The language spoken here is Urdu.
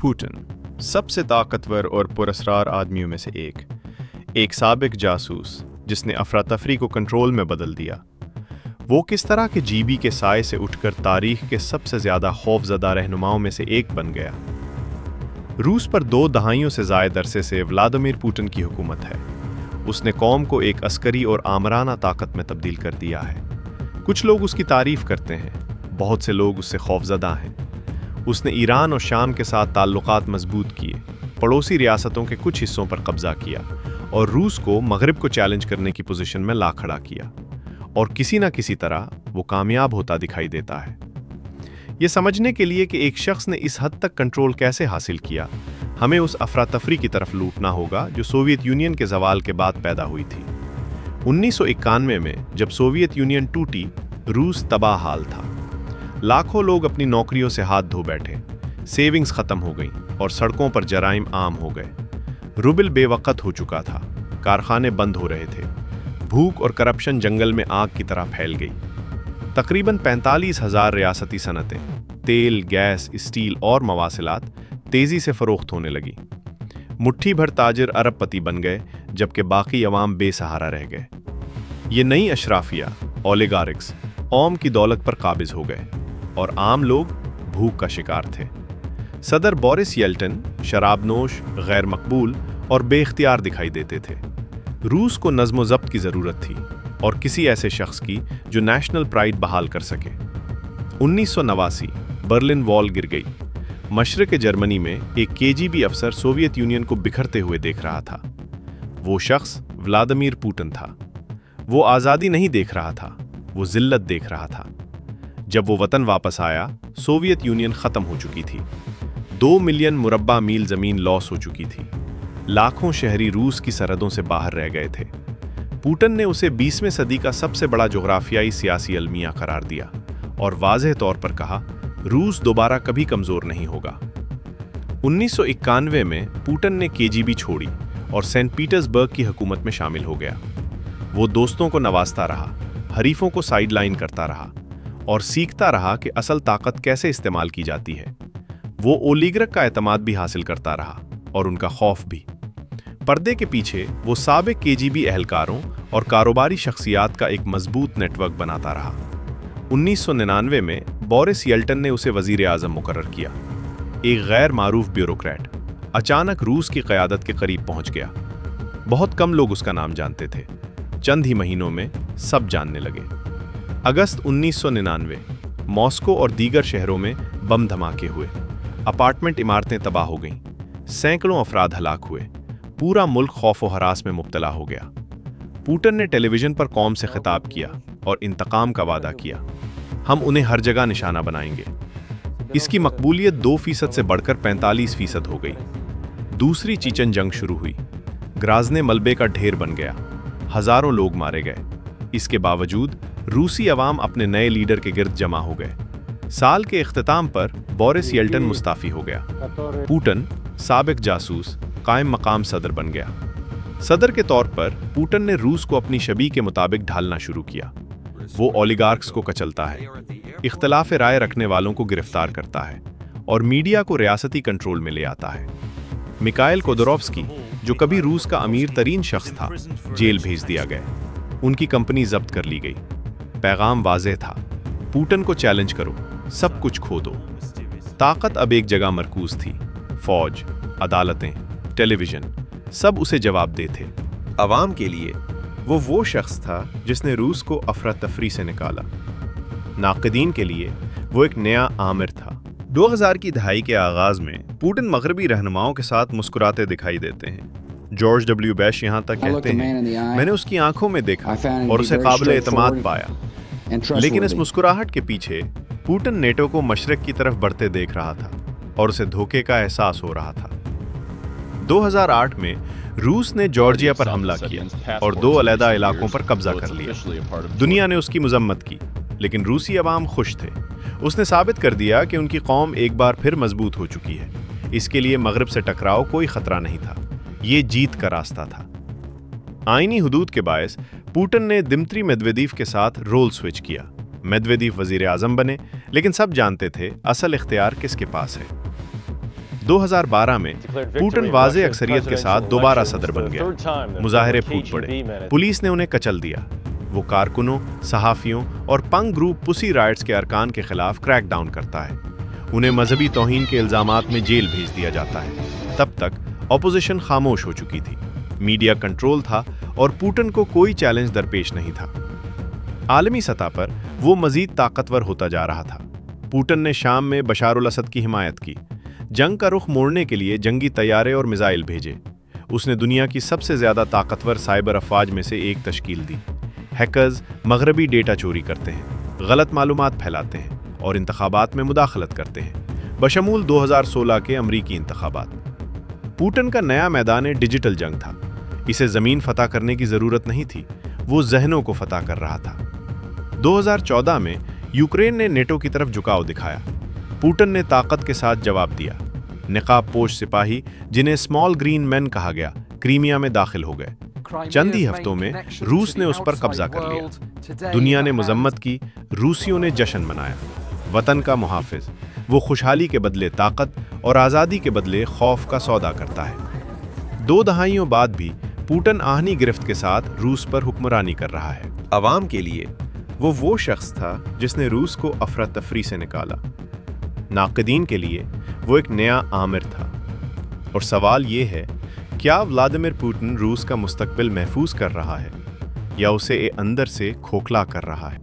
پوٹن سب سے طاقتور اور پراسرار آدمیوں میں سے ایک سابق جاسوس جس نے افراتفری کو کنٹرول میں بدل دیا۔ وہ کس طرح کے جی بی کے سائے سے اٹھ کر تاریخ کے سب سے زیادہ خوفزدہ رہنماؤں میں سے ایک بن گیا۔ روس پر 2 دہائیوں سے زائد عرصے سے ولادیمیر پوٹن کی حکومت ہے۔ اس نے قوم کو ایک عسکری اور آمرانہ طاقت میں تبدیل کر دیا ہے۔ کچھ لوگ اس کی تعریف کرتے ہیں، بہت سے لوگ اس سے خوفزدہ ہیں۔ اس نے ایران اور شام کے ساتھ تعلقات مضبوط کیے، پڑوسی ریاستوں کے کچھ حصوں پر قبضہ کیا اور روس کو مغرب کو چیلنج کرنے کی پوزیشن میں لا کھڑا کیا، اور کسی نہ کسی طرح وہ کامیاب ہوتا دکھائی دیتا ہے۔ یہ سمجھنے کے لیے کہ ایک شخص نے اس حد تک کنٹرول کیسے حاصل کیا، ہمیں اس افراتفری کی طرف لوٹنا ہوگا جو سوویت یونین کے زوال کے بعد پیدا ہوئی تھی۔ 1991 میں جب سوویت یونین ٹوٹی، روس تباہ حال تھا۔ لاکھوں لوگ اپنی نوکریوں سے ہاتھ دھو بیٹھے، سیونگز ختم ہو گئیں اور سڑکوں پر جرائم عام ہو گئے۔ روبل بے وقت ہو چکا تھا، کارخانے بند ہو رہے تھے، بھوک اور کرپشن جنگل میں آگ کی طرح پھیل گئی۔ تقریباً 45,000 ریاستی صنعتیں، تیل، گیس، اسٹیل اور مواصلات تیزی سے فروخت ہونے لگی۔ مٹھی بھر تاجر ارب پتی بن گئے جبکہ باقی عوام بے سہارا رہ گئے۔ یہ نئی اشرافیہ، اولیگارکس، قوم کی دولت پر قابض ہو گئے اور عام لوگ بھوک کا شکار تھے۔ صدر بورس یلٹن شراب نوش، غیر مقبول اور بے اختیار دکھائی دیتے تھے۔ روس کو نظم و ضبط کی ضرورت تھی اور کسی ایسے شخص کی جو نیشنل پرائیڈ بحال کر سکے۔ 1989 برلن وال گر گئی۔ مشرق جرمنی میں ایک KGB افسر سوویت یونین کو بکھرتے ہوئے دیکھ رہا تھا۔ وہ شخص ولادیمیر پوٹن تھا۔ وہ آزادی نہیں دیکھ رہا تھا، وہ ذلت دیکھ رہا تھا۔ جب وہ وطن واپس آیا، سوویت یونین ختم ہو چکی تھی۔ 2 ملین مربع میل زمین لاس ہو چکی تھی۔ لاکھوں شہری روس کی سرحدوں سے باہر رہ گئے تھے۔ پوٹن نے اسے 20ویں صدی کا سب سے بڑا جغرافیائی سیاسی المیہ قرار دیا اور واضح طور پر کہا، روس دوبارہ کبھی کمزور نہیں ہوگا۔ 1991 میں پوٹن نے KGB چھوڑی اور سینٹ پیٹرز برگ کی حکومت میں شامل ہو گیا۔ وہ دوستوں کو نوازتا رہا، حریفوں کو سائیڈ لائن کرتا رہا اور سیکھتا رہا کہ اصل طاقت کیسے استعمال کی جاتی ہے۔ وہ اولیگرک کا اعتماد بھی حاصل کرتا رہا اور ان کا خوف بھی۔ پردے کے پیچھے وہ سابق KGB اہلکاروں اور کاروباری شخصیات کا ایک مضبوط نیٹ ورک بناتا رہا۔ 1999 میں بورس یلٹن نے اسے وزیر اعظم مقرر کیا۔ ایک غیر معروف بیوروکریٹ اچانک روس کی قیادت کے قریب پہنچ گیا۔ بہت کم لوگ اس کا نام جانتے تھے، چند ہی مہینوں میں سب جاننے لگے۔ اگست 1999 ماسکو اور دیگر شہروں میں بم دھماکے ہوئے، اپارٹمنٹ عمارتیں تباہ ہو گئیں، سینکڑوں افراد ہلاک ہوئے، پورا ملک خوف و ہراس میں مبتلا ہو گیا۔ پوٹن نے ٹیلی ویژن پر قوم سے خطاب کیا اور انتقام کا وعدہ کیا، ہم انہیں ہر جگہ نشانہ بنائیں گے۔ اس کی مقبولیت 2% سے بڑھ کر 45% ہو گئی۔ دوسری چیچن جنگ شروع ہوئی، گرازنے ملبے کا ڈھیر بن گیا، ہزاروں لوگ مارے گئے۔ اس کے باوجود روسی عوام اپنے نئے لیڈر کے گرد جمع ہو گئے۔ سال کے اختتام پر بورس یلٹن مستعفی ہو گیا۔ پوٹن سابق جاسوس قائم مقام صدر بن گیا۔ صدر کے طور پر پوٹن نے روس کو اپنی شبیہ کے مطابق ڈھالنا شروع کیا۔ وہ اولیگارکس کو کچلتا ہے، اختلاف رائے رکھنے والوں کو گرفتار کرتا ہے اور میڈیا کو ریاستی کنٹرول میں لے آتا ہے۔ میکائل کودوروفسکی، جو کبھی روس کا امیر ترین شخص تھا، جیل بھیج دیا گیا۔ ان کی کمپنی ضبط کر لی گئی۔ پیغام واضح تھا، پوٹن کو چیلنج کرو، سب کچھ کھو دو۔ طاقت اب ایک جگہ مرکوز تھی، فوج، عدالتیں، ٹیلی ویژن، سب اسے جواب دے تھے۔ عوام کے لیے وہ شخص تھا جس نے روس کو افراتفری سے نکالا۔ ناقدین کے لیے وہ ایک نیا آمر تھا۔ 2000 کی دہائی کے آغاز میں پوٹن مغربی رہنماؤں کے ساتھ مسکراتے دکھائی دیتے ہیں۔ جارج ڈبلیو بش یہاں تک کہتے ہیں، میں نے اس کی آنکھوں میں دیکھا اور اسے قابل اعتماد پایا، لیکن اس مسکراہٹ کے پیچھے پوٹن نیٹو کو مشرق کی طرف بڑھتے دیکھ رہا تھا اور اسے دھوکے کا احساس ہو رہا تھا۔ 2008 میں روس نے جارجیا پر حملہ کیا اور 2 علیحدہ علاقوں پر قبضہ کر لیا۔ دنیا نے اس کی مذمت کی، لیکن روسی عوام خوش تھے۔ اس نے ثابت کر دیا کہ ان کی قوم ایک بار پھر مضبوط ہو چکی ہے۔ اس کے لیے مغرب سے ٹکراؤ کوئی خطرہ نہیں تھا، یہ جیت کا راستہ تھا۔ آئینی حدود کے باعث پوٹن نے دمتری میدویدیو کے ساتھ رول سوئچ کیا۔ میدویدیو وزیر اعظم بنے، لیکن سب جانتے تھے اصل اختیار کس کے پاس ہے۔ 2012 میں پوٹن واضح اکثریت کے ساتھ دوبارہ صدر بن گیا۔ مظاہرے پھوٹ پڑے، پولیس نے انہیں کچل دیا۔ وہ کارکنوں، صحافیوں اور پنگ گروپ پسی رائٹس کے ارکان کے خلاف کریک ڈاؤن کرتا ہے۔ انہیں مذہبی توہین کے الزامات میں جیل بھیج دیا جاتا ہے۔ تب تک اپوزیشن خاموش ہو چکی تھی، میڈیا کنٹرول تھا اور پوٹن کو کوئی چیلنج درپیش نہیں تھا۔ عالمی سطح پر وہ مزید طاقتور ہوتا جا رہا تھا۔ پوٹن نے شام میں بشار الاسد کی حمایت کی، جنگ کا رخ موڑنے کے لیے جنگی طیارے اور میزائل بھیجے۔ اس نے دنیا کی سب سے زیادہ طاقتور سائبر افواج میں سے ایک تشکیل دی۔ ہیکرز مغربی ڈیٹا چوری کرتے ہیں، غلط معلومات پھیلاتے ہیں اور انتخابات میں مداخلت کرتے ہیں، بشمول 2016 کے امریکی انتخابات۔ پوٹن کا نیا میدان ڈیجیٹل جنگ تھا۔ اسے زمین فتح کرنے کی ضرورت نہیں تھی، وہ ذہنوں کو فتح کر رہا تھا۔ 2014 میں یوکرین نے نیٹو کی طرف جھکاؤ دکھایا۔ پوٹن نے طاقت کے ساتھ جواب دیا۔ نقاب پوش سپاہی، جنہیں اسمال گرین مین کہا گیا، کرائمیا میں داخل ہو گئے۔ چند ہی ہفتوں میں روس نے اس پر قبضہ کر لیا۔ دنیا نے مذمت کی، روسیوں نے جشن منایا۔ وطن کا محافظ، وہ خوشحالی کے بدلے طاقت اور آزادی کے بدلے خوف کا سودا کرتا ہے۔ 2 دہائیوں بعد بھی پوٹن آہنی گرفت کے ساتھ روس پر حکمرانی کر رہا ہے۔ عوام کے لیے وہ شخص تھا جس نے روس کو افراتفری سے نکالا۔ ناقدین کے لیے وہ ایک نیا آمر تھا۔ اور سوال یہ ہے، کیا ولادیمیر پوٹن روس کا مستقبل محفوظ کر رہا ہے یا اسے اندر سے کھوکھلا کر رہا ہے؟